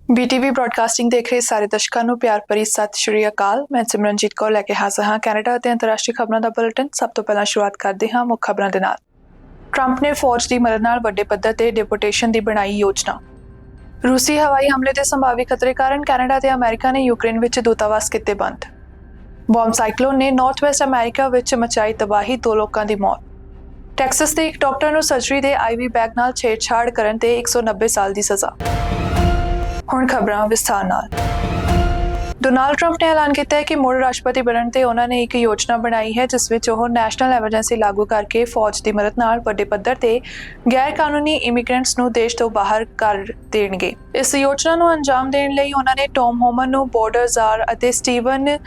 BTV broadcasting देख रहे ਸਾਰੇ ਦਰਸ਼ਕਾਂ ਨੂੰ ਪਿਆਰ ਭਰੀ ਸਤਿ ਸ਼੍ਰੀ ਅਕਾਲ। ਮੈਂ ਸਿਮਰਨਜੀਤ ਕੌਰ ਲੈ ਕੇ ਹਾਜ਼ਰ ਹਾਂ ਕੈਨੇਡਾ ਅਤੇ ਅੰਤਰਰਾਸ਼ਟਰੀ ਖਬਰਾਂ ਦਾ ਬੁਲੇਟਿਨ। ਸਭ ਤੋਂ ਪਹਿਲਾਂ ਸ਼ੁਰੂਆਤ ਕਰਦੇ ਹਾਂ ਮੁੱਖ ਖਬਰਾਂ ਦੇ ਨਾਲ। ਟਰੰਪ ਨੇ ਫੌਜ ਦੀ ਮਦਦ ਨਾਲ ਵੱਡੇ ਪੱਧਰ ਤੇ ਡਿਪੋਰਟੇਸ਼ਨ ਦੀ ਬਣਾਈ ਯੋਜਨਾ। ਰੂਸੀ ਹਵਾਈ ਹਮਲੇ ਦੇ ਸੰਭਾਵੀ ਖਤਰੇ ਕਾਰਨ ਕੈਨੇਡਾ ਤੇ ਅਮਰੀਕਾ ਨੇ ਯੂਕਰੇਨ ਵਿੱਚ ਦੂਤਾਵਾਸ ਕੀਤੇ ਬੰਦ। ਬੰਬ ਸਾਈਕਲੋਨ ਨੇ ਨਾਰਥ ਵੈਸਟ ਅਮਰੀਕਾ ਵਿੱਚ ਮਚਾਈ ਤਬਾਹੀ, 2 ਲੋਕਾਂ ਦੀ ਮੌਤ। ਟੈਕਸਸ ਦੇ ਇੱਕ ਡਾਕਟਰ ਨੂੰ ਸਰਜਰੀ ਦੇ ਆਈਵੀ ਬੈਗ ਨਾਲ ਛੇੜਛਾੜ ਕਰਨ ਤੇ 190 ਸਾਲ ਦੀ ਸਜ਼ਾ। ਹੁਣ ਖਬਰਾਂ ਵਿਸਥਾਰ ਨਾਲ। ਡੋਨਾਲਡ ਟਰੰਪ ਨੇ ਐਲਾਨ ਕੀਤਾ ਹੈ ਕਿ ਮੁੜ ਰਾਸ਼ਟਰਪਤੀ ਬਣਨ ਤੇ ਉਹਨਾਂ ਨੇ ਇੱਕ ਯੋਜਨਾ ਬਣਾਈ ਹੈ ਜਿਸ ਵਿੱਚ ਉਹ ਨੈਸ਼ਨਲ ਐਮਰਜੈਂਸੀ ਲਾਗੂ ਕਰਕੇ ਫੌਜ ਦੀ ਮਦਦ ਨਾਲ ਵੱਡੇ ਪੱਧਰ ਤੇ ਗੈਰ ਕਾਨੂੰਨੀ ਇਮੀਗ੍ਰੈਂਟਸ ਨੂੰ ਦੇਸ਼ ਤੋਂ ਬਾਹਰ ਕਰ ਦੇਣਗੇ। ਇਸ ਯੋਜਨਾ ਨੂੰ ਅੰਜਾਮ ਦੇਣ ਲਈ ਉਹਨਾਂ ਨੇ ਟੌਮ ਹੋਮਨ ਨੂੰ ਬੋਰਡਰ ਜ਼ਾਰ ਅਤੇ ਸਟੀਵਨ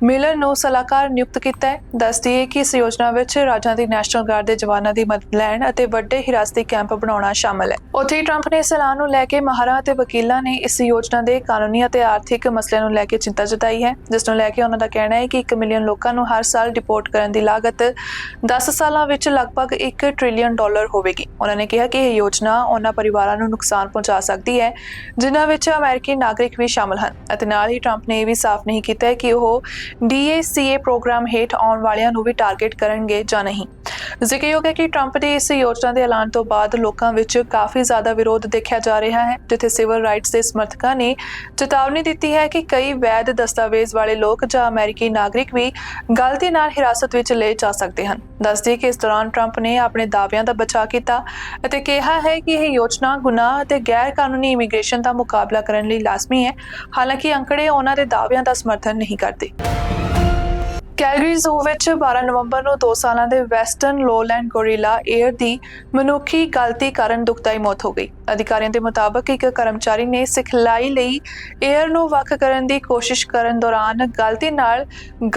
ਮਿਲਰ ਨੂੰ ਸਲਾਹਕਾਰ ਨਿਯੁਕਤ ਕੀਤਾ ਹੈ। ਦੱਸਦੀ ਹੈ ਕਿ ਇਸ ਯੋਜਨਾ ਵਿੱਚ ਰਾਜਾਂ ਦੀ ਨੈਸ਼ਨਲ ਗਾਰਡ ਦੇ ਜਵਾਨਾਂ ਦੀ ਮਦਦ ਲੈਣ ਅਤੇ ਵੱਡੇ ਹਿਰਾਸਤੀ ਕੈਂਪ ਬਣਾਉਣਾ ਸ਼ਾਮਲ ਹੈ। ਉੱਥੇ ਹੀ ਟਰੰਪ ਨੇ ਇਸ ਐਲਾਨ ਨੂੰ ਲੈ ਕੇ ਮਾਹਰਾਂ ਅਤੇ ਵਕੀਲਾਂ ਨੇ ਇਸ ਯੋਜਨਾ ਦੇ ਕਾਨੂੰਨੀ ਅਤੇ ਆਰਥਿਕ ਮਸਲਿਆਂ ਨੂੰ ਲੈ ਕੇ ਚਿੰਤਾ ਜਤਾਈ ਹੈ, ਜਿਸ ਨੂੰ ਲੈ ਕੇ ਉਹਨਾਂ ਦਾ ਕਹਿਣਾ ਹੈ ਕਿ 1 ਮਿਲੀਅਨ ਲੋਕਾਂ ਨੂੰ ਹਰ ਸਾਲ ਡਿਪੋਰਟ ਕਰਨ ਦੀ ਲਾਗਤ 10 ਸਾਲਾਂ ਵਿੱਚ ਲਗਭਗ $1 ਟ੍ਰਿਲੀਅਨ ਹੋਵੇਗੀ। ਉਹਨਾਂ ਨੇ ਕਿਹਾ ਕਿ ਇਹ ਯੋਜਨਾ ਉਹਨਾਂ ਪਰਿਵਾਰਾਂ ਨੂੰ ਨੁਕਸਾਨ ਪਹੁੰਚਾ ਸਕਦੀ ਹੈ ਜਿਨ੍ਹਾਂ ਵਿੱਚ ਅਮਰੀਕੀ ਨਾਗਰਿਕ ਵੀ ਸ਼ਾਮਲ ਹਨ, ਅਤੇ ਨਾਲ ਹੀ ਟਰੰਪ ਨੇ ਇਹ ਵੀ ਸਾਫ਼ ਨਹੀਂ ਕੀਤਾ ਹੈ ਕਿ ਉਹ DACA ਪ੍ਰੋਗਰਾਮ ਹੇਠ ਆਉਣ ਵਾਲਿਆਂ ਨੂੰ ਵੀ ਟਾਰਗੇਟ ਕਰਨਗੇ ਜਾਂ ਨਹੀਂ। ਜ਼ਿਕਰਯੋਗ ਹੈ ਕਿ ਟਰੰਪ ਦੀ ਇਸ ਯੋਜਨਾ ਦੇ ਐਲਾਨ ਤੋਂ ਬਾਅਦ ਲੋਕਾਂ ਵਿੱਚ ਕਾਫੀ ਜ਼ਿਆਦਾ ਵਿਰੋਧ ਦੇਖਿਆ ਜਾ ਰਿਹਾ ਹੈ, ਜਿੱਥੇ ਸਿਵਲ ਰਾਈਟਸ ਦੇ ਸਮਰਥਕਾਂ ਨੇ ਚੇਤਾਵਨੀ ਦਿੱਤੀ ਹੈ ਕਿ ਕਈ ਵੈਧ ਦਸਤਾਵੇਜ਼ ਵਾਲੇ ਲੋਕ ਜਾਂ ਅਮਰੀਕੀ ਨਾਗਰਿਕ ਵੀ ਗਲਤੀ ਨਾਲ ਹਿਰਾਸਤ ਵਿੱਚ ਲਏ ਜਾ ਸਕਦੇ ਹਨ। ਦੱਸਦੀ ਕਿ ਇਸ ਦੌਰਾਨ ਟਰੰਪ ਨੇ ਆਪਣੇ ਦਾਅਵਿਆਂ ਦਾ ਬਚਾਅ ਕੀਤਾ ਅਤੇ ਕਿਹਾ ਹੈ ਕਿ ਇਹ ਯੋਜਨਾ ਗੁਨਾਹ ਅਤੇ ਗੈਰ ਕਾਨੂੰਨੀ ਇਮੀਗ੍ਰੇਸ਼ਨ ਦਾ ਮੁਕਾਬਲਾ ਕਰਨ ਲਈ ਲਾਜ਼ਮੀ ਹੈ। ਹਾਲਾਂਕਿ ਅੰਕੜੇ ਉਹਨਾਂ ਦੇ ਦਾਅਵਿਆਂ ਦਾ ਸਮਰਥਨ ਨਹੀਂ ਕਰਦੇ। ਕੈਲਗਰੀ ਜ਼ੂ ਵਿੱਚ 12 ਨਵੰਬਰ ਨੂੰ 2 ਸਾਲਾਂ ਦੇ ਵੈਸਟਰਨ ਲੋਲੈਂਡ ਗੋਰੀਲਾ ਏਅਰ ਦੀ ਮਨੁੱਖੀ ਗਲਤੀ ਕਾਰਨ ਦੁਖਦਾਈ ਮੌਤ ਹੋ ਗਈ। ਅਧਿਕਾਰੀਆਂ ਦੇ ਮੁਤਾਬਕ ਇੱਕ ਕਰਮਚਾਰੀ ਨੇ ਸਿਖਲਾਈ ਲਈ ਏਅਰ ਨੂੰ ਵੱਖ ਕਰਨ ਦੀ ਕੋਸ਼ਿਸ਼ ਕਰਨ ਦੌਰਾਨ ਗਲਤੀ ਨਾਲ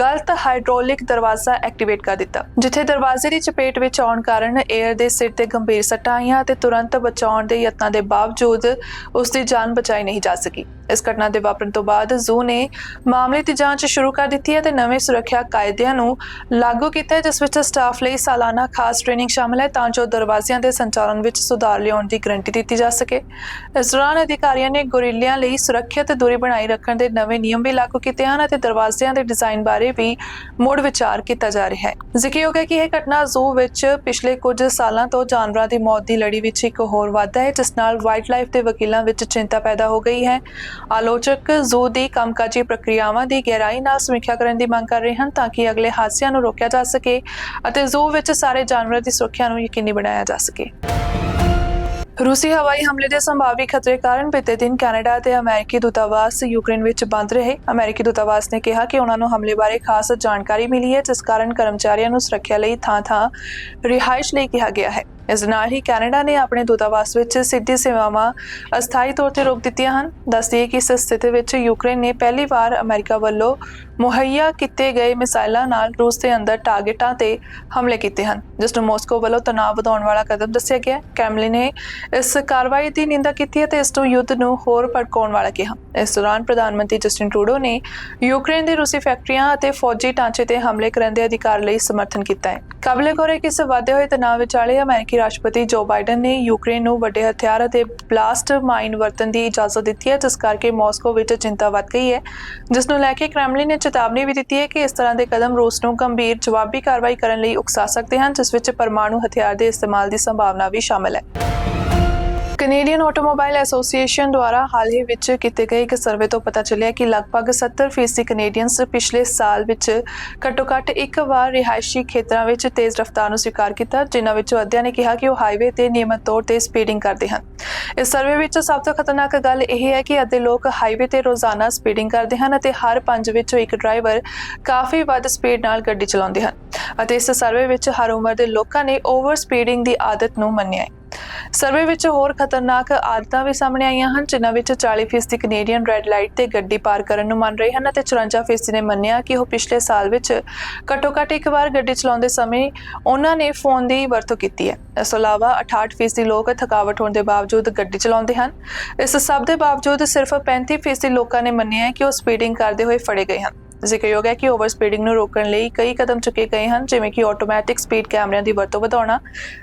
ਗਲਤ ਹਾਈਡ੍ਰੋਲਿਕ ਦਰਵਾਜ਼ਾ ਐਕਟੀਵੇਟ ਕਰ ਦਿੱਤਾ, ਜਿੱਥੇ ਦਰਵਾਜ਼ੇ ਦੀ ਚਪੇਟ ਵਿੱਚ ਆਉਣ ਕਾਰਨ ਏਅਰ ਦੇ ਸਿਰ ਤੇ ਗੰਭੀਰ ਸੱਟਾਂ ਆਈਆਂ ਅਤੇ ਤੁਰੰਤ ਬਚਾਉਣ ਦੇ ਯਤਨਾਂ ਦੇ ਬਾਵਜੂਦ ਉਸ ਦੀ ਜਾਨ ਬਚਾਈ ਨਹੀਂ ਜਾ ਸਕੀ। ਇਸ ਘਟਨਾ ਦੇ ਵਾਪਰਨ ਤੋਂ ਬਾਅਦ ਜ਼ੂ ਨੇ ਮਾਮਲੇ ਦੀ ਜਾਂਚ ਸ਼ੁਰੂ ਕਰ ਦਿੱਤੀ ਹੈ ਤੇ ਨਵੇਂ ਸੁਰੱਖਿਆ ਕਾਇਦਿਆਂ ਨੂੰ ਲਾਗੂ ਕੀਤਾ ਹੈ, ਜਿਸ ਵਿੱਚ ਸਟਾਫ ਲਈ ਸਾਲਾਨਾ ਖਾਸ ਟ੍ਰੇਨਿੰਗ ਸ਼ਾਮਲ ਹੈ ਤਾਂ ਜੋ ਦਰਵਾਜ਼ਿਆਂ ਦੇ ਸੰਚਾਲਨ ਵਿੱਚ ਸੁਧਾਰ ਲਿਆਉਣ ਦੀ ਗਰੰਟੀ ਦਿੱਤੀ ਜਾ ਸਕੇ। ਇਸ ਦੌਰਾਨ ਅਧਿਕਾਰੀਆਂ ਨੇ ਗੋਰੀਲਿਆਂ ਲਈ ਸੁਰੱਖਿਅਤ ਦੂਰੀ ਬਣਾਈ ਰੱਖਣ ਦੇ ਨਵੇਂ ਨਿਯਮ ਵੀ ਲਾਗੂ ਕੀਤੇ ਹਨ ਅਤੇ ਦਰਵਾਜ਼ਿਆਂ ਦੇ ਡਿਜ਼ਾਈਨ ਬਾਰੇ ਵੀ ਮੁੜ ਵਿਚਾਰ ਕੀਤਾ ਜਾ ਰਿਹਾ ਹੈ। ਜ਼ਿਕਰਯੋਗ ਹੈ ਕਿ ਇਹ ਘਟਨਾ ਜ਼ੂ ਵਿੱਚ ਪਿਛਲੇ ਕੁਝ ਸਾਲਾਂ ਤੋਂ ਜਾਨਵਰਾਂ ਦੀ ਮੌਤ ਦੀ ਲੜੀ ਵਿੱਚ ਇੱਕ ਹੋਰ ਵਾਧਾ ਹੈ, ਜਿਸ ਨਾਲ ਵਾਈਲਡ ਲਾਈਫ ਦੇ ਵਕੀਲਾਂ ਵਿੱਚ ਚਿੰਤਾ ਪੈਦਾ ਹੋ ਗਈ ਹੈ। ਆਲੋਚਕ ਜ਼ੂ ਦੀ ਕੰਮਕਾਜੀ ਪ੍ਰਕਿਰਿਆਵਾਂ ਦੀ ਗਹਿਰਾਈ ਨਾਲ ਸਮੀਖਿਆ ਕਰਨ ਦੀ ਮੰਗ ਕਰ ਰਹੇ ਹਨ ਤਾਂ ਕਿ ਅਗਲੇ ਹਾਦਸਿਆਂ ਨੂੰ ਰੋਕਿਆ ਜਾ ਸਕੇ ਅਤੇ ਜ਼ੂ ਵਿੱਚ ਸਾਰੇ ਜਾਨਵਰਾਂ ਦੀ ਸੁਰੱਖਿਆ ਨੂੰ ਯਕੀਨੀ ਬਣਾਇਆ ਜਾ ਸਕੇ। ਰੂਸੀ ਹਵਾਈ ਹਮਲੇ ਦੇ ਸੰਭਾਵੀ ਖਤਰੇ ਕਾਰਨ ਬੀਤੇ ਦਿਨ ਕੈਨੇਡਾ ਅਤੇ ਅਮਰੀਕੀ ਦੂਤਾਵਾਸ ਯੂਕਰੇਨ ਵਿੱਚ ਬੰਦ ਰਹੇ। ਅਮਰੀਕੀ ਦੂਤਾਵਾਸ ਨੇ ਕਿਹਾ ਕਿ ਉਹਨਾਂ ਨੂੰ ਹਮਲੇ ਬਾਰੇ ਖਾਸ ਜਾਣਕਾਰੀ ਮਿਲੀ ਹੈ, ਜਿਸ ਕਾਰਨ ਕਰਮਚਾਰੀਆਂ ਨੂੰ ਸੁਰੱਖਿਆ ਲਈ ਥਾਂ-ਥਾਂ ਰਿਹਾਇਸ਼ ਲਈ ਕਿਹਾ ਗਿਆ ਹੈ। ਇਸ ਨਾਲ ਹੀ ਕੈਨੇਡਾ ਨੇ ਆਪਣੇ ਦੂਤਾਵਾਸ ਵਿੱਚ ਸਿੱਧੀ ਸੇਵਾਵਾਂ ਅਸਥਾਈ ਤੌਰ ਤੇ ਰੋਕ ਦਿੱਤੀਆਂ ਹਨ। ਦੱਸਦੀ ਹੈ ਕਿ ਇਸ ਸਥਿਤੀ ਵਿੱਚ ਯੂਕਰੇਨ ਨੇ ਪਹਿਲੀ ਵਾਰ ਅਮਰੀਕਾ ਵੱਲੋਂ ਮੁਹੱਈਆ ਕੀਤੇ ਗਏ ਮਿਸਾਈਲਾਂ ਨਾਲ ਰੂਸ ਦੇ ਅੰਦਰ ਟਾਰਗੇਟਾਂ ਤੇ ਹਮਲੇ ਕੀਤੇ ਹਨ, ਜਿਸ ਨੂੰ ਮਾਸਕੋ ਵੱਲੋਂ ਤਣਾਅ ਵਧਾਉਣ ਵਾਲਾ ਕਦਮ ਦੱਸਿਆ ਗਿਆ। ਕ੍ਰੈਮਲਿਨ ਨੇ ਇਸ ਕਾਰਵਾਈ ਦੀ ਨਿੰਦਾ ਕੀਤੀ ਅਤੇ ਇਸ ਨੂੰ ਯੁੱਧ ਨੂੰ ਹੋਰ ਭੜਕਾਉਣ ਵਾਲਾ ਕਿਹਾ। ਇਸ ਦੌਰਾਨ ਪ੍ਰਧਾਨ ਮੰਤਰੀ ਜਸਟਿਨ ਟਰੂਡੋ ਨੇ ਯੂਕਰੇਨ ਦੀ ਰੂਸੀ ਫੈਕਟਰੀਆਂ ਅਤੇ ਫੌਜੀ ਢਾਂਚੇ ਤੇ ਹਮਲੇ ਕਰਨ ਦੇ ਅਧਿਕਾਰ ਲਈ ਸਮਰਥਨ ਕੀਤਾ ਹੈ। ਕਾਬਲੇ-ਗੌਰ ਹੈ ਕਿ ਇਸ ਵਧੇ ਹੋਏ ਤਣਾਅ ਵਿਚਾਲੇ ਅਮਰੀਕੀ ਰਾਸ਼ਟਰਪਤੀ ਜੋ ਬਾਈਡਨ ਨੇ ਯੂਕਰੇਨ ਨੂੰ ਵੱਡੇ ਹਥਿਆਰ ਅਤੇ ਬਲਾਸਟ ਮਾਈਨ ਵਰਤਣ ਦੀ ਇਜਾਜ਼ਤ ਦਿੱਤੀ ਹੈ, ਜਿਸ ਕਰਕੇ ਮਾਸਕੋ ਵਿੱਚ ਚਿੰਤਾ ਵੱਧ ਗਈ ਹੈ, ਜਿਸ ਨੂੰ ਲੈ ਕੇ ਕ੍ਰੈਮਲਿਨ ਨੇ ਚੇਤਾਵਨੀ ਵੀ ਦਿੱਤੀ ਹੈ ਕਿ ਇਸ ਤਰ੍ਹਾਂ ਦੇ ਕਦਮ ਰੂਸ ਨੂੰ ਗੰਭੀਰ ਜਵਾਬੀ ਕਾਰਵਾਈ ਕਰਨ ਲਈ ਉਕਸਾ ਸਕਦੇ ਹਨ, ਜਿਸ ਵਿੱਚ ਪਰਮਾਣੂ ਹਥਿਆਰ ਦੇ ਇਸਤੇਮਾਲ ਦੀ ਸੰਭਾਵਨਾ ਵੀ ਸ਼ਾਮਲ ਹੈ। ਕੈਨੇਡੀਅਨ ਆਟੋਮੋਬਾਈਲ ਐਸੋਸੀਏਸ਼ਨ ਦੁਆਰਾ ਹਾਲ ਹੀ ਵਿੱਚ ਕੀਤੇ ਗਏ ਇੱਕ ਸਰਵੇ ਤੋਂ ਪਤਾ ਚੱਲਿਆ ਕਿ ਲਗਭਗ 70% ਕੈਨੇਡੀਅਨਸ ਪਿਛਲੇ ਸਾਲ ਵਿੱਚ ਘੱਟੋ-ਘੱਟ ਇੱਕ ਵਾਰ ਰਿਹਾਇਸ਼ੀ ਖੇਤਰਾਂ ਵਿੱਚ ਤੇਜ਼ ਰਫ਼ਤਾਰ ਨੂੰ ਸਵੀਕਾਰ ਕੀਤਾ, ਜਿਨ੍ਹਾਂ ਵਿੱਚੋਂ ਅੱਧਿਆਂ ਨੇ ਕਿਹਾ ਕਿ ਉਹ ਹਾਈਵੇ ਤੇ ਨਿਯਮਤ ਤੌਰ ਤੇ ਸਪੀਡਿੰਗ ਕਰਦੇ ਹਨ। ਇਸ ਸਰਵੇ ਵਿੱਚ ਸਭ ਤੋਂ ਖਤਰਨਾਕ ਗੱਲ ਇਹ ਹੈ ਕਿ ਅੱਧੇ ਲੋਕ ਹਾਈਵੇ ਤੇ ਰੋਜ਼ਾਨਾ ਸਪੀਡਿੰਗ ਕਰਦੇ ਹਨ ਅਤੇ ਹਰ 5 ਵਿੱਚੋਂ ਇੱਕ ਡਰਾਈਵਰ ਕਾਫੀ ਵੱਧ ਸਪੀਡ ਨਾਲ ਗੱਡੀ ਚਲਾਉਂਦੇ ਹਨ, ਅਤੇ ਇਸ ਸਰਵੇ ਵਿੱਚ ਹਰ ਉਮਰ ਦੇ ਲੋਕਾਂ ਨੇ ਓਵਰ ਸਪੀਡਿੰਗ ਦੀ ਆਦਤ ਨੂੰ ਮੰਨਿਆ ਹੈ। ਸਰਵੇ ਵਿੱਚ ਹੋਰ ਖਤਰਨਾਕ ਆਦਤਾਂ ਵੀ ਸਾਹਮਣੇ ਆਈਆਂ ਹਨ, ਜਿਨ੍ਹਾਂ ਵਿੱਚ 40% ਕੈਨੇਡੀਅਨ ਰੈੱਡ ਲਾਈਟ ਤੇ ਗੱਡੀ ਪਾਰ ਕਰਨ ਨੂੰ ਮੰਨ ਰਹੇ ਹਨ ਅਤੇ 54% ਨੇ ਮੰਨਿਆ ਕਿ ਉਹ ਪਿਛਲੇ ਸਾਲ ਵਿੱਚ ਘੱਟੋ-ਘੱਟ ਇੱਕ ਵਾਰ ਗੱਡੀ ਚਲਾਉਂਦੇ ਸਮੇਂ ਉਹਨਾਂ ਨੇ ਫੋਨ ਦੀ ਵਰਤੋਂ ਕੀਤੀ ਹੈ। ਇਸ ਤੋਂ ਇਲਾਵਾ 68% ਲੋਕ ਥਕਾਵਟ ਹੋਣ ਦੇ ਬਾਵਜੂਦ ਗੱਡੀ ਚਲਾਉਂਦੇ ਹਨ। ਇਸ ਸਭ ਦੇ ਬਾਵਜੂਦ ਸਿਰਫ 35% ਲੋਕਾਂ ਨੇ ਮੰਨਿਆ ਕਿ ਉਹ ਸਪੀਡਿੰਗ ਕਰਦੇ ਹੋਏ ਫੜੇ ਗਏ ਹਨ। ਜ਼ਿਕਰਯੋਗ ਹੈ ਕਿ ਓਵਰ ਸਪੀਡਿੰਗ ਨੂੰ ਰੋਕਣ ਲਈ ਕਈ ਕਦਮ ਚੁੱਕੇ ਗਏ ਹਨ, ਜਿਵੇਂ ਕਿ ਆਟੋਮੈਟਿਕ ਸਪੀਡ ਕੈਮਰਿਆਂ ਦੀ ਵਰਤੋਂ ਵਧਾਉਣਾ,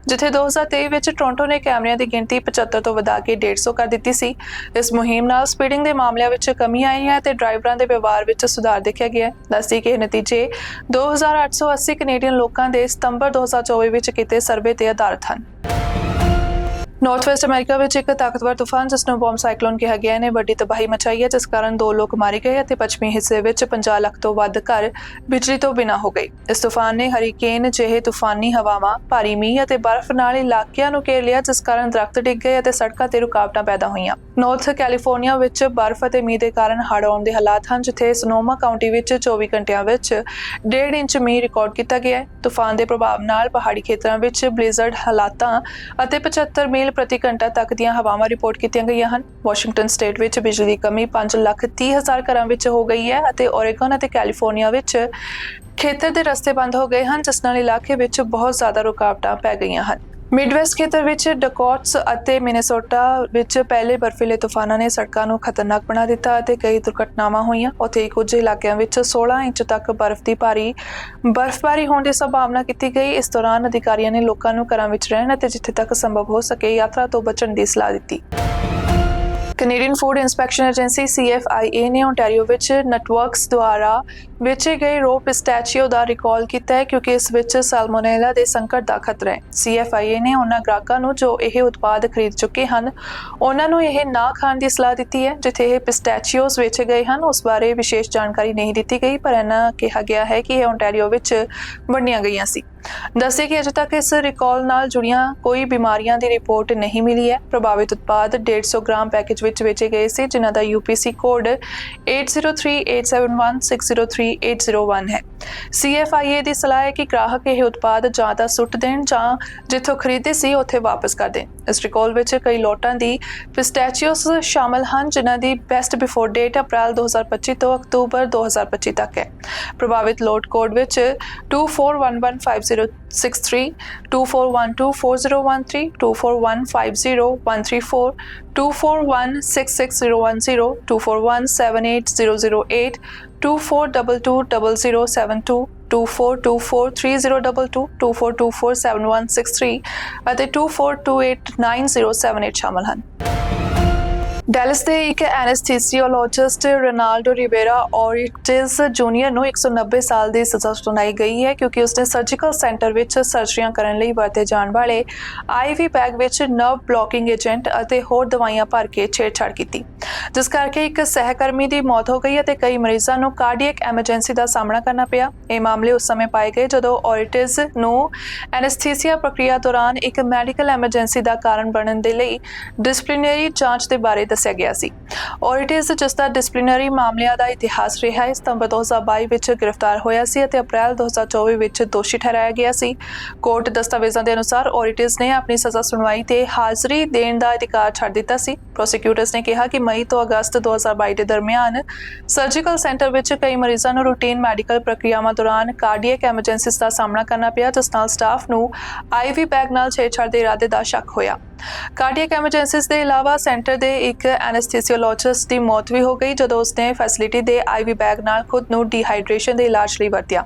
ਜਿੱਥੇ 2023 ਵਿੱਚ ਟੋਰਾਂਟੋ ਨੇ ਕੈਮਰਿਆਂ ਦੀ ਗਿਣਤੀ 75 ਤੋਂ ਵਧਾ ਕੇ 150 ਕਰ ਦਿੱਤੀ ਸੀ। ਇਸ ਮੁਹਿੰਮ ਨਾਲ ਸਪੀਡਿੰਗ ਦੇ ਮਾਮਲਿਆਂ ਵਿੱਚ ਕਮੀ ਆਈ ਹੈ ਤੇ ਡਰਾਈਵਰਾਂ ਦੇ ਵਿਵਹਾਰ ਵਿੱਚ ਸੁਧਾਰ ਦੇਖਿਆ ਗਿਆ ਹੈ। ਦੱਸਦੀ ਕਿ ਇਹ ਨਤੀਜੇ 2880 ਕੈਨੇਡੀਅਨ ਲੋਕਾਂ ਦੇ ਸਤੰਬਰ 2024 ਵਿੱਚ ਕੀਤੇ ਸਰਵੇ ਤੇ ਆਧਾਰਿਤ ਹਨ। ਨਾਰਥ ਵੈਸਟ ਅਮਰੀਕਾ ਵਿੱਚ ਇੱਕ ਤਾਕਤਵਰ ਤੂਫਾਨ, ਜਿਸ ਨੂੰ ਬੌਮ ਸਾਈਕਲੋਨ ਕਿਹਾ ਗਿਆ, ਨੇ ਵੱਡੀ ਤਬਾਹੀ ਮਚਾਈ ਹੈ, ਜਿਸ ਕਾਰਨ 2 ਲੋਕ ਮਾਰੇ ਗਏ ਅਤੇ ਪੱਛਮੀ ਹਿੱਸੇ ਵਿੱਚ 50 ਲੱਖ ਤੋਂ ਵੱਧ ਘਰ ਬਿਜਲੀ ਤੋਂ ਬਿਨਾਂ ਹੋ ਗਏ। ਇਸ ਤੂਫਾਨ ਨੇ ਹਰੀਕੇਨ ਜਿਹੇ ਤੂਫਾਨੀ ਹਵਾਵਾਂ, ਭਾਰੀ ਮੀਂਹ ਅਤੇ ਬਰਫ਼ ਨਾਲ ਇਲਾਕਿਆਂ ਨੂੰ ਘੇਰ ਲਿਆ, ਜਿਸ ਕਾਰਨ ਦਰੱਖਤ ਡਿੱਗ ਗਏ ਅਤੇ ਸੜਕਾਂ ਤੇ ਰੁਕਾਵਟਾਂ ਪੈਦਾ ਹੋਈਆਂ। ਨਾਰਥ ਕੈਲੀਫੋਰਨੀਆ ਵਿੱਚ ਬਰਫ਼ ਅਤੇ ਮੀਂਹ ਦੇ ਕਾਰਨ ਹੜ੍ਹ ਆਉਣ ਦੇ ਹਾਲਾਤ ਹਨ, ਜਿੱਥੇ ਸਨੋਮਾ ਕਾਉਂਟੀ ਵਿੱਚ 24 ਘੰਟਿਆਂ ਵਿੱਚ 1.5 ਇੰਚ ਮੀਂਹ ਰਿਕਾਰਡ ਕੀਤਾ ਗਿਆ ਹੈ। ਤੂਫਾਨ ਦੇ ਪ੍ਰਭਾਵ ਨਾਲ ਪਹਾੜੀ ਖੇਤਰਾਂ ਵਿੱਚ ਬਲਿਜ਼ਰਡ ਹਾਲਾਤਾਂ ਅਤੇ 75 ਮੀਲ ਪ੍ਰਤੀ ਘੰਟਾ ਤੱਕ ਦੀਆਂ ਹਵਾਵਾਂ ਰਿਪੋਰਟ ਕੀਤੀਆਂ ਗਈਆਂ ਹਨ। ਵਾਸ਼ਿੰਗਟਨ ਸਟੇਟ ਵਿੱਚ ਬਿਜਲੀ ਦੀ ਕਮੀ 5,30,000 ਘਰਾਂ ਵਿੱਚ ਹੋ ਗਈ ਹੈ ਅਤੇ ਓਰੇਗਨ ਅਤੇ ਕੈਲੀਫੋਰਨੀਆ ਵਿੱਚ ਖੇਤਰ ਦੇ ਰਸਤੇ ਬੰਦ ਹੋ ਗਏ ਹਨ, ਜਿਸ ਨਾਲ ਇਲਾਕੇ ਵਿੱਚ ਬਹੁਤ ਜ਼ਿਆਦਾ ਰੁਕਾਵਟਾਂ ਪੈ ਗਈਆਂ ਹਨ। ਮਿਡਵੈਸਟ ਖੇਤਰ ਵਿੱਚ ਡਕੋਟਸ ਅਤੇ ਮਿਨੇਸੋਟਾ ਵਿੱਚ ਪਹਿਲੇ ਬਰਫੀਲੇ ਤੂਫਾਨਾਂ ਨੇ ਸੜਕਾਂ ਨੂੰ ਖਤਰਨਾਕ ਬਣਾ ਦਿੱਤਾ ਅਤੇ ਕਈ ਦੁਰਘਟਨਾਵਾਂ ਹੋਈਆਂ। ਉੱਥੇ ਕੁਝ ਇਲਾਕਿਆਂ ਵਿੱਚ 16 ਇੰਚ ਤੱਕ ਬਰਫ਼ ਦੀ ਬਰਫ਼ਬਾਰੀ ਹੋਣ ਦੀ ਸੰਭਾਵਨਾ ਕੀਤੀ ਗਈ। ਇਸ ਦੌਰਾਨ ਅਧਿਕਾਰੀਆਂ ਨੇ ਲੋਕਾਂ ਨੂੰ ਘਰਾਂ ਵਿੱਚ ਰਹਿਣ ਅਤੇ ਜਿੱਥੇ ਤੱਕ ਸੰਭਵ ਹੋ ਸਕੇ ਯਾਤਰਾ ਤੋਂ ਬਚਣ ਦੀ ਸਲਾਹ ਦਿੱਤੀ। Canadian food inspection agency CFIA ਨੇ ਓਨਟਾਰੀਓ ਵਿੱਚ ਨਟਵਰਕਸ ਦੁਆਰਾ ਵੇਚੇ ਗਏ ਰੋ ਪਿਸਟੈਚੀਓ ਦਾ ਰਿਕਾਲ ਕੀਤਾ ਹੈ, ਕਿਉਂਕਿ ਇਸ ਵਿੱਚ ਸਾਲਮੋਨੇਲਾ ਦੇ ਸੰਕਟ ਦਾ ਖਤਰਾ ਹੈ। CFIA ਨੇ ਉਹਨਾਂ ਗ੍ਰਾਹਕਾਂ ਨੂੰ ਜੋ ਇਹ ਉਤਪਾਦ ਖਰੀਦ ਚੁੱਕੇ ਹਨ, ਉਹਨਾਂ ਨੂੰ ਇਹ ਨਾ ਖਾਣ ਦੀ ਸਲਾਹ ਦਿੱਤੀ ਹੈ। ਜਿੱਥੇ ਇਹ ਪਿਸਟੈਚੀਓਸ ਵੇਚੇ ਗਏ ਹਨ, ਉਸ ਬਾਰੇ ਵਿਸ਼ੇਸ਼ ਜਾਣਕਾਰੀ ਨਹੀਂ ਦਿੱਤੀ ਗਈ, ਪਰ ਇਹਨਾਂ ਕਿਹਾ ਗਿਆ ਹੈ ਕਿ ਇਹ ਓਨਟਾਰੀਓ ਵਿੱਚ ਵੰਡੀਆਂ ਗਈਆਂ ਸੀ। ਦੱਸੇ ਕਿ ਅਜੇ ਤੱਕ ਇਸ ਰਿਕਾਲ ਨਾਲ ਜੁੜੀਆਂ ਕੋਈ ਬਿਮਾਰੀਆਂ ਦੀ ਰਿਪੋਰਟ ਨਹੀਂ ਮਿਲੀ ਹੈ। ਪ੍ਰਭਾਵਿਤ ਉਤਪਾਦ 150 ਗ੍ਰਾਮ ਪੈਕੇਜ ਵਿੱਚ ਵੇਚੇ ਗਏ ਸੀ, ਜਿਨ੍ਹਾਂ ਦਾ UPC ਕੋਡ 803871603801 ਹੈ। CFIA ਦੀ ਸਲਾਹ ਹੈ ਕਿ ਗ੍ਰਾਹਕ ਇਹ ਉਤਪਾਦ ਜਾਂ ਤਾਂ ਸੁੱਟ ਦੇਣ ਜਾਂ ਜਿੱਥੋਂ ਖਰੀਦੇ ਸੀ ਉੱਥੇ ਵਾਪਸ ਕਰ ਦੇਣ। ਇਸ ਰਿਕਾਲ ਵਿੱਚ ਕਈ ਲੋਟਾਂ ਦੀ ਪਿਸਟੈਚੀਓਸ ਸ਼ਾਮਲ ਹਨ, ਜਿਨ੍ਹਾਂ ਦੀ ਬੈਸਟ ਬਿਫੋਰ ਡੇਟ ਅਪ੍ਰੈਲ 2025 ਤੋਂ ਅਕਤੂਬਰ 2025 ਤੱਕ ਹੈ। ਪ੍ਰਭਾਵਿਤ ਲੋਟ ਕੋਡ ਵਿੱਚ 24115063, 24124013, 24150134, 24166010, 24178008, 24220072, 24243022, 24247163 ਅਤੇ 24289078 ਸ਼ਾਮਲ ਹਨ। ਡੈਲਸ ਦੇ ਇੱਕ ਐਨਸਥੀਸੀਓਲੋਜਿਸਟ ਰੋਨਾਲਡੋ ਰਿਬੇਰਾ ਔਰਿਟਿਜ਼ ਜੂਨੀਅਰ ਨੂੰ 190 ਸਾਲ ਦੀ ਸਜ਼ਾ ਸੁਣਾਈ ਗਈ ਹੈ, ਕਿਉਂਕਿ ਉਸਨੇ ਸਰਜੀਕਲ ਸੈਂਟਰ ਵਿੱਚ ਸਰਜਰੀਆਂ ਕਰਨ ਲਈ ਵਰਤੇ ਜਾਣ ਵਾਲੇ IV ਬੈਗ ਵਿੱਚ ਨਰਵ ਬਲੌਕਿੰਗ ਏਜੰਟ ਅਤੇ ਹੋਰ ਦਵਾਈਆਂ ਭਰ ਕੇ ਛੇੜਛਾੜ ਕੀਤੀ, ਜਿਸ ਕਰਕੇ ਇੱਕ ਸਹਿਕਰਮੀ ਦੀ ਮੌਤ ਹੋ ਗਈ ਅਤੇ ਕਈ ਮਰੀਜ਼ਾਂ ਨੂੰ ਕਾਰਡੀਅਕ ਐਮਰਜੈਂਸੀ ਦਾ ਸਾਹਮਣਾ ਕਰਨਾ ਪਿਆ। ਇਹ ਮਾਮਲੇ ਉਸ ਸਮੇਂ ਪਾਏ ਗਏ ਜਦੋਂ ਔਰਿਟਿਜ਼ ਨੂੰ ਐਨਸਥੀਸੀਆ ਪ੍ਰਕਿਰਿਆ ਦੌਰਾਨ ਇੱਕ ਮੈਡੀਕਲ ਐਮਰਜੈਂਸੀ ਦਾ ਕਾਰਨ ਬਣਨ ਦੇ ਲਈ ਡਿਸਪਲਿਨਰੀ ਜਾਂਚ ਦੇ ਬਾਰੇ ਦੱਸਿਆ ਗਿਆ ਸੀ। ਔਰਿਟਿਜ਼, ਜਿਸ ਦਾ ਡਿਸਪਲਿਨਰੀ ਮਾਮਲਿਆਂ ਦਾ ਇਤਿਹਾਸ ਰਿਹਾ ਹੈ, ਸਤੰਬਰ 2022 ਵਿੱਚ ਗ੍ਰਿਫਤਾਰ ਹੋਇਆ ਸੀ ਅਤੇ ਅਪ੍ਰੈਲ 2024 ਵਿੱਚ ਦੋਸ਼ੀ ਠਹਿਰਾਇਆ ਗਿਆ ਸੀ। ਕੋਰਟ ਦਸਤਾਵੇਜ਼ਾਂ ਦੇ ਅਨੁਸਾਰ ਔਰਿਟਿਜ਼ ਨੇ ਆਪਣੀ ਸਜ਼ਾ ਸੁਣਵਾਈ ਤੇ ਹਾਜ਼ਰੀ ਦੇਣ ਦਾ ਅਧਿਕਾਰ ਛੱਡ ਦਿੱਤਾ ਸੀ। ਪ੍ਰੋਸੀਕਿਊਟਰਸ ਨੇ ਕਿਹਾ ਕਿ ਮਈ ਤੋਂ ਅਗਸਤ 2022 ਦੇ ਦਰਮਿਆਨ ਸਰਜੀਕਲ ਸੈਂਟਰ ਵਿੱਚ ਕਈ ਮਰੀਜ਼ਾਂ ਨੂੰ ਰੂਟੀਨ ਮੈਡੀਕਲ ਪ੍ਰਕਿਰਿਆਵਾਂ ਦੌਰਾਨ ਕਾਰਡੀਅਕ ਐਮਰਜੈਂਸੀਜ਼ ਦਾ ਸਾਹਮਣਾ ਕਰਨਾ ਪਿਆ, ਜਿਸ ਨਾਲ ਸਟਾਫ ਨੂੰ IV ਬੈਗ ਨਾਲ ਛੇੜਛਾੜ ਦੇ ਇਰਾਦੇ ਦਾ ਸ਼ੱਕ ਹੋਇਆ। ਕਾਰਡੀਅਕ ਐਮਰਜੈਂਸੀਜ਼ ਦੇ ਇਲਾਵਾ ਸੈਂਟਰ ਦੇ ਇੱਕ ਐਨਸਥੀਸੀਓਲੋਜਿਸਟ ਦੀ ਮੌਤ ਵੀ ਹੋ ਗਈ ਜਦੋਂ ਉਸਨੇ ਫੈਸਿਲਿਟੀ ਦੇ IV ਬੈਗ ਨਾਲ ਖੁਦ ਨੂੰ ਡੀਹਾਈਡਰੇਸ਼ਨ ਦੇ ਇਲਾਜ ਲਈ ਵਰਤਿਆ।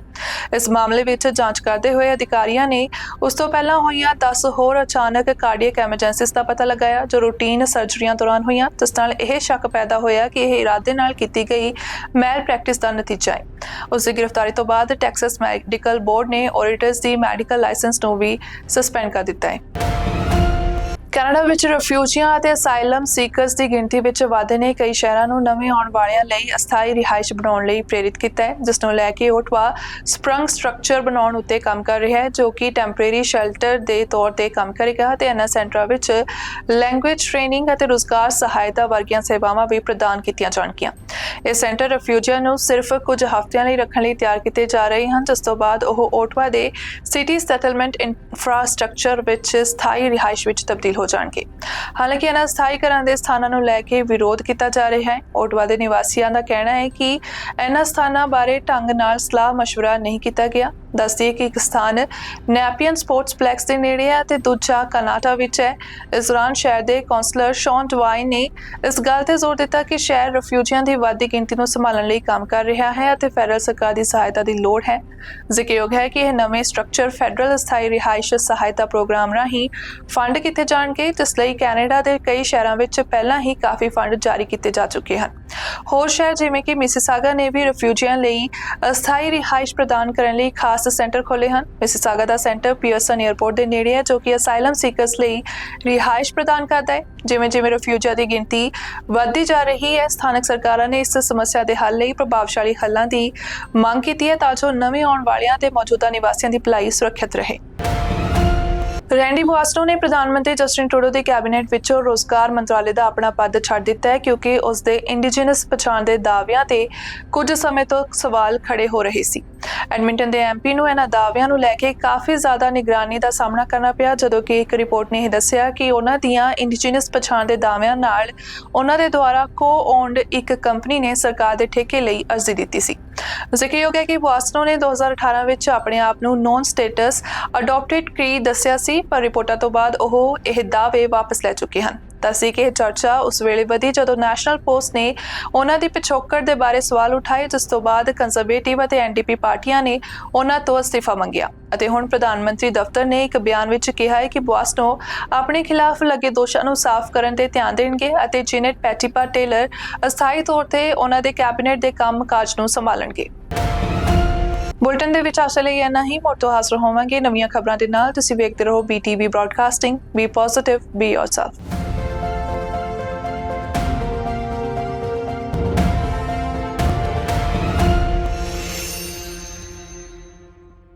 ਇਸ ਮਾਮਲੇ ਵਿੱਚ ਜਾਂਚ ਕਰਦੇ ਹੋਏ ਅਧਿਕਾਰੀਆਂ ਨੇ ਉਸ ਤੋਂ ਪਹਿਲਾਂ ਹੋਈਆਂ 10 ਹੋਰ ਅਚਾਨਕ ਕਾਰਡੀਅਕ ਐਮਰਜੈਂਸੀਜ਼ ਦਾ ਪਤਾ ਲਗਾਇਆ, ਜੋ ਰੂਟੀਨ ਸਰਜਰੀਆਂ ਦੌਰਾਨ ਹੋਈਆਂ, ਜਿਸ ਨਾਲ ਇਹ ਸ਼ੱਕ ਪੈਦਾ ਹੋਇਆ ਕਿ ਇਹ ਇਰਾਦੇ ਨਾਲ ਕੀਤੀ ਗਈ ਮੈਲ ਪ੍ਰੈਕਟਿਸ ਦਾ ਨਤੀਜਾ ਹੈ। ਉਸ ਦੀ ਗ੍ਰਿਫਤਾਰੀ ਤੋਂ ਬਾਅਦ ਟੈਕਸਸ ਮੈਡੀਕਲ ਬੋਰਡ ਨੇ ਔਰਿਟਿਜ਼ ਦੀ ਮੈਡੀਕਲ ਲਾਇਸੈਂਸ ਨੂੰ ਵੀ ਸਸਪੈਂਡ ਕਰ ਦਿੱਤਾ ਹੈ। ਕੈਨੇਡਾ ਵਿੱਚ ਰਿਫਿਊਜੀਆਂ ਅਤੇ ਅਸਾਈਲਮ ਸੀਕਰਸ ਦੀ ਗਿਣਤੀ ਵਿੱਚ ਵਾਧੇ ਨੇ ਕਈ ਸ਼ਹਿਰਾਂ ਨੂੰ ਨਵੇਂ ਆਉਣ ਵਾਲਿਆਂ ਲਈ ਅਸਥਾਈ ਰਿਹਾਇਸ਼ ਬਣਾਉਣ ਲਈ ਪ੍ਰੇਰਿਤ ਕੀਤਾ ਹੈ, ਜਿਸ ਨੂੰ ਲੈ ਕੇ ਓਟਵਾ ਸਪ੍ਰਿੰਗ ਸਟਰਕਚਰ ਬਣਾਉਣ ਉੱਤੇ ਕੰਮ ਕਰ ਰਿਹਾ ਹੈ, ਜੋ ਕਿ ਟੈਂਪਰੇਰੀ ਸ਼ੈਲਟਰ ਦੇ ਤੌਰ ਤੇ ਕੰਮ ਕਰੇਗਾ ਅਤੇ ਇਹਨਾਂ ਸੈਂਟਰਾਂ ਵਿੱਚ ਲੈਂਗੁਏਜ ਟ੍ਰੇਨਿੰਗ ਅਤੇ ਰੁਜ਼ਗਾਰ ਸਹਾਇਤਾ ਵਰਗੀਆਂ ਸੇਵਾਵਾਂ ਵੀ ਪ੍ਰਦਾਨ ਕੀਤੀਆਂ ਜਾਣਗੀਆਂ। ਇਹ ਸੈਂਟਰ ਰਿਫਿਊਜੀਆਂ ਨੂੰ ਸਿਰਫ ਕੁਝ ਹਫ਼ਤਿਆਂ ਲਈ ਰੱਖਣ ਲਈ ਤਿਆਰ ਕੀਤੇ ਜਾ ਰਹੇ ਹਨ, ਜਿਸ ਤੋਂ ਬਾਅਦ ਉਹ ਓਟਵਾ ਦੇ ਸਿਟੀ ਸੈਟਲਮੈਂਟ ਇਨਫਰਾਸਟ੍ਰਕਚਰ ਵਿੱਚ ਸਥਾਈ ਰਿਹਾਇਸ਼ ਵਿੱਚ ਤਬਦੀਲ ਹੋ ਜਾਣਗੇ। ਹਾਲਾਂਕਿ ਇਹਨਾਂ ਸਥਾਈ ਘਰਾਂ ਦੇ ਸਥਾਨਾਂ ਨੂੰ ਲੈ ਕੇ ਵਿਰੋਧ ਕੀਤਾ ਜਾ ਰਿਹਾ ਹੈ। ਓਟਵਾ ਦੇ ਨਿਵਾਸੀਆਂ ਦਾ ਕਹਿਣਾ ਹੈ ਕਿ ਇਹਨਾਂ ਸਥਾਨਾਂ ਬਾਰੇ ਢੰਗ ਨਾਲ ਸਲਾਹ ਮਸ਼ਵਰਾ ਨਹੀਂ ਕੀਤਾ ਗਿਆ। ਦੱਸ ਦਈਏ ਕਿ ਇੱਕ ਸਥਾਨ ਨੈਪੀਅਨ ਸਪੋਰਟਸ ਪਲੈਕਸ ਦੇ ਨੇੜੇ ਹੈ ਤੇ ਦੂਜਾ ਕਨਾਡਾ ਵਿੱਚ ਹੈ। ਇਸ ਦੌਰਾਨ ਸ਼ਹਿਰ ਦੇ ਕੌਂਸਲਰ ਸ਼ੌਨ ਡਵਾਈਨ ਨੇ ਇਸ ਗੱਲ ਤੇ ਜ਼ੋਰ ਦਿੱਤਾ ਕਿ ਸ਼ਹਿਰ ਰਿਫਿਊਜੀਆਂ ਦੀ ਵੱਧਦੀ ਗਿਣਤੀ ਨੂੰ ਸੰਭਾਲਣ ਲਈ ਕੰਮ ਕਰ ਰਿਹਾ ਹੈ ਅਤੇ ਫੈਡਰਲ ਸਰਕਾਰ ਦੀ ਸਹਾਇਤਾ ਦੀ ਲੋੜ ਹੈ। ਜ਼ਿਕਰਯੋਗ ਹੈ ਕਿ ਇਹ ਨਵੇਂ ਸਟਰਕਚਰ ਫੈਡਰਲ ਅਸਥਾਈ ਰਿਹਾਇਸ਼ ਸਹਾਇਤਾ ਪ੍ਰੋਗਰਾਮ ਰਾਹੀਂ ਫੰਡ ਕੀਤੇ ਜਾਣਗੇ, ਜਿਸ ਲਈ ਕੈਨੇਡਾ ਦੇ ਕਈ ਸ਼ਹਿਰਾਂ ਵਿੱਚ ਪਹਿਲਾਂ ਹੀ ਕਾਫੀ ਫੰਡ ਜਾਰੀ ਕੀਤੇ ਜਾ ਚੁੱਕੇ ਹਨ। ਹੋਰ ਸ਼ਹਿਰ ਜਿਵੇਂ ਕਿ ਮਿਸੀਸਾਗਾ ਨੇ ਵੀ ਰਿਫਿਊਜੀਆਂ ਲਈ ਅਸਥਾਈ ਰਿਹਾਇਸ਼ ਪ੍ਰਦਾਨ ਕਰਨ ਲਈ ਖਾਸ ਸੈਂਟਰ ਖੋਲ੍ਹੇ ਹਨ। ਮਿਸੀਸਾਗਾ ਦਾ ਸੈਂਟਰ ਪੀਅਰਸਨ 에ਅਰਪੋਰਟ ਦੇ ਨੇੜੇ ਹੈ, ਜੋ ਕਿ ਅਸਾਈਲਮ ਸੀਕਰਸ ਲਈ ਰਿਹਾਇਸ਼ ਪ੍ਰਦਾਨ ਕਰਦਾ ਹੈ। ਜਿਵੇਂ ਰਿਫਿਊਜੀਆਂ ਦੀ ਗਿਣਤੀ ਵੱਧਦੀ ਜਾ ਰਹੀ ਹੈ, ਸਥਾਨਕ ਸਰਕਾਰਾਂ ਨੇ ਇਸ ਸਮੱਸਿਆ ਦੇ ਹੱਲ ਲਈ ਪ੍ਰਭਾਵਸ਼ਾਲੀ ਹੱਲਾਂ ਦੀ ਮੰਗ ਕੀਤੀ ਹੈ ਤਾਂ ਜੋ ਨਵੇਂ ਆਉਣ ਵਾਲਿਆਂ ਤੇ ਮੌਜੂਦਾ ਨਿਵਾਸੀਆਂ ਦੀ ਭਲਾਈ ਸੁਰੱਖਿਅਤ ਰਹੇ। ਰੈਂਡੀ ਬੁਆਸਟੋ ਨੇ ਪ੍ਰਧਾਨ ਮੰਤਰੀ ਜਸਟਿਨ ਟਰੂਡੋ ਦੀ ਕੈਬਨਿਟ ਵਿੱਚੋਂ ਰੋਜ਼ਗਾਰ ਮੰਤਰਾਲੇ ਦਾ ਆਪਣਾ ਪਦ ਛੱਡ ਦਿੱਤਾ ਹੈ, ਕਿਉਂਕਿ ਉਸ ਦੇ ਇੰਡੀਜੀਨਸ ਪਛਾਣ ਦੇ ਦਾਅਵਿਆਂ ਤੇ ਕੁਝ ਸਮੇਂ ਤੋਂ ਸਵਾਲ ਖੜੇ ਹੋ ਰਹੇ ਸੀ। ਐਡਮਿੰਟਨ ਦੇ ਐਮਪੀ ਨੂੰ ਇਹਨਾਂ ਦਾਅਵਿਆਂ ਨੂੰ ਲੈ ਕੇ ਕਾਫੀ ਜ਼ਿਆਦਾ ਨਿਗਰਾਨੀ ਦਾ ਸਾਹਮਣਾ ਕਰਨਾ ਪਿਆ, ਜਦੋਂ ਕਿ ਇੱਕ ਰਿਪੋਰਟ ਨੇ ਇਹ ਦੱਸਿਆ ਕਿ ਉਹਨਾਂ ਦੀਆਂ ਇੰਡੀਜੀਨਸ ਪਛਾਣ ਦੇ ਦਾਅਵਿਆਂ ਨਾਲ ਉਹਨਾਂ ਦੇ ਦੁਆਰਾ ਕੋ-ਓਨਡ ਇੱਕ ਕੰਪਨੀ ਨੇ ਸਰਕਾਰ ਦੇ ਠੇਕੇ ਲਈ ਅਰਜ਼ੀ ਦਿੱਤੀ ਸੀ। ਜ਼ਿਕਰਯੋਗ ਹੈ ਕਿ ਬੁਆਸਟੋ ਨੇ 2018 ਵਿੱਚ ਆਪਣੇ ਆਪ ਨੂੰ ਨੌਨ ਸਟੇਟਸ ਅਡਾਪਟਡ ਕ੍ਰੀ ਦੱਸਿਆ ਸੀ, ਪਰ ਰਿਪੋਰਟਾਂ ਤੋਂ ਬਾਅਦ ਉਹ ਇਹ ਦਾਅਵੇ ਵਾਪਸ ਲੈ ਚੁੱਕੇ ਹਨ। ਦੱਸੀ ਕਿ ਇਹ ਚਰਚਾ ਉਸ ਵੇਲੇ ਵਧੀ ਜਦੋਂ ਨੈਸ਼ਨਲ ਪੋਸਟ ਨੇ ਉਹਨਾਂ ਦੀ ਪਿਛੋਕੜ ਦੇ ਬਾਰੇ ਸਵਾਲ ਉਠਾਏ, ਜਿਸ ਤੋਂ ਬਾਅਦ ਕੰਜ਼ਰਵੇਟਿਵ ਅਤੇ ਐਨਡੀਪੀ ਪਾਰਟੀਆਂ ਨੇ ਉਹਨਾਂ ਤੋਂ ਅਸਤੀਫਾ ਮੰਗਿਆ ਅਤੇ ਹੁਣ ਪ੍ਰਧਾਨ ਮੰਤਰੀ ਦਫ਼ਤਰ ਨੇ ਇੱਕ ਬਿਆਨ ਵਿੱਚ ਕਿਹਾ ਹੈ ਕਿ ਬੁਆਸਟੋ ਆਪਣੇ ਖਿਲਾਫ ਲੱਗੇ ਦੋਸ਼ਾਂ ਨੂੰ ਸਾਫ਼ ਕਰਨ ਤੇ ਧਿਆਨ ਦੇਣਗੇ ਅਤੇ ਜੀਨੇਟ ਪੈਟੀਪਾ ਟੇਲਰ ਅਸਥਾਈ ਤੌਰ ਤੇ ਉਹਨਾਂ ਦੇ ਕੈਬਨਿਟ ਦੇ ਕੰਮ-ਕਾਜ ਨੂੰ ਸੰਭਾਲਣਗੇ। ਬੁਲਟਨ ਦੇ ਵਿੱਚ ਅੱਜ ਲਈ ਇੰਨਾ ਹੀ। ਮੁੜ ਤੋਂ ਹਾਜ਼ਰ ਹੋਵਾਂਗੇ ਨਵੀਆਂ ਖਬਰਾਂ ਦੇ ਨਾਲ। ਤੁਸੀਂ ਵੇਖਦੇ ਰਹੋ BTV broadcasting. B positive, B yourself.